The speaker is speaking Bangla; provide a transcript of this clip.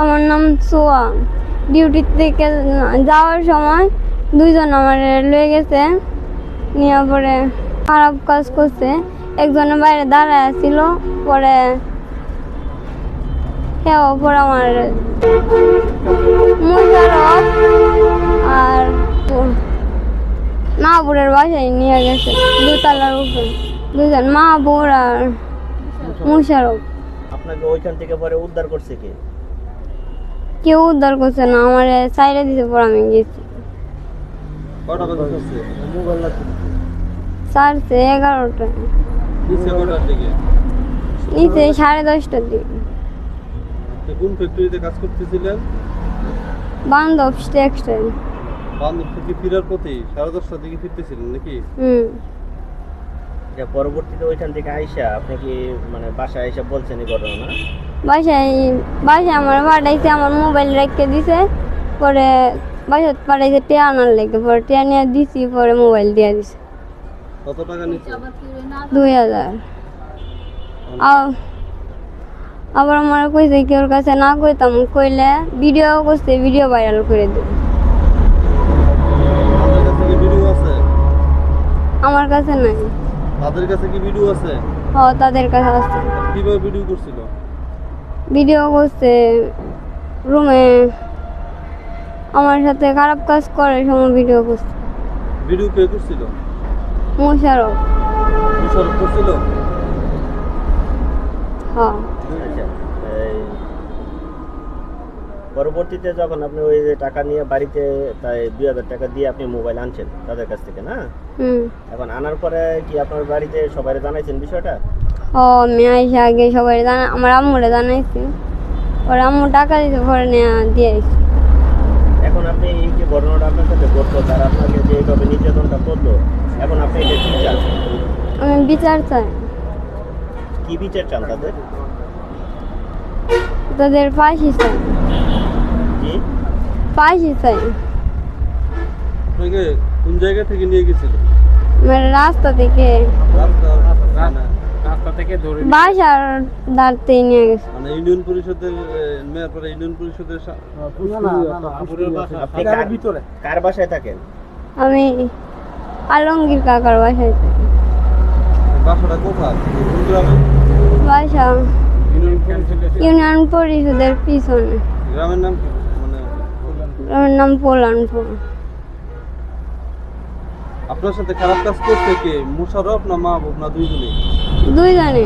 আমার নাম সোয়া। ডিউটি থেকে যাওয়ার সময় দুইজন আমার লয়ে গেছে, নিয়ে পরে খারাপ কাজ করছে। একজনের বাইরে দাঁড়ায় ছিল, পরে পরে আমার মুশারফ আর মাহবুরের বাসায় নিয়ে গেছে, দোতলার উপরে। দুজন, মাহবুর আর মুশারফ। আপনাকে ওইখান থেকে পরে উদ্ধার করছে কে? কেউ উদ্ধার করছে না, আমার সাইডে দিতে পর আমি গেছি। কটা বাজে করছে? সাড়ে 11টায়, নিচে কটার দিকে? নিচে 10:30টার দিকে। তো কোন ফ্যাক্টরিতে কাজ করতেছিলেন? বান্ধব টেক্সটাইল। বান্ধব থেকে ফেরার পথে 10:30টার দিকে ফিরতেছিলেন নাকি? পরবর্তীতে ওইখান থেকে আইসা আপনি কি মানে বাসায় আইসা বলছেন এই ঘটনা না? বাসায় আমার পাঠাইছে, আমার মোবাইল রেখে দিছে, পরে বাসায় পাঠাইছে টিয়া আনার লেগে, পরে টিয়া নিয়ে দিছি, পরে মোবাইল দিয়ে দিছে। কত টাকা নিচ্ছে? 2000। আবার আমার কইছে কি ওর কাছে না কইতাম, কইলে ভিডিও করছে, ভিডিও ভাইরাল করে দেব। আপনার কাছে কি ভিডিও আছে? আমার কাছে নাই। তাদের কাছে কি ভিডিও আছে? তাদের কাছে আছে। কিভাবে ভিডিও করছিল? ভিডিও করছে রুমে আমার সাথে খারাপ কাজ করে সময় ভিডিও করছে। ভিডিও কে করছিল? মুশারফ। মুশারফ করছিল? আচ্ছা, পরবর্তীতে যখন আপনি ওই যে টাকা নিয়ে বাড়িতে তাই 2000 টাকা দিয়ে আপনি মোবাইল আনছেন তাদের কাছ থেকে না? এখন আনার পরে কি আপনার বাড়িতে সবাই জানাইছেন বিষয়টা? আমি আইসা আগে সবাই আমার আম্মুরে জানাইছি, পরে আম্মু টাকা দিতে পরে দিয়ে আইছি। এখন আপনি এই যে ঘটনাটা আপনার সাথে ঘটলো, তারা আপনাকে যে এইভাবে নির্যাতনটা করলো, এখন আপনি এটা কি চান? আমি বিচার চাই। কি বিচার চান তাদের? তাদের ফাঁসি চাই। কি ফাঁসি চাই। আপনাকে কোন জায়গা থেকে নিয়ে গেছিল? রাস্তা থেকে, রাস্তা থেকে ধরে বাসার দাঁড়তে নিয়ে গেছে। মানে ইউনিয়ন পরিষদের মেয়র পরে ইউনিয়ন পরিষদের আপনি কার বাসায় থাকেন? আমি আলমগীর কাকার বাসায় থাকি। বাসাটা কোথায়? কোন গ্রামে? বাসা ইউনিয়ন পরিষদের পিছনে। গ্রামের নাম কি? মানে আমার নাম পোলানপুর। আপনার সাথে খারাপ কাজ করছে কে? মুশারফ না মাহবুব না দুইজনেই? দুইজনে।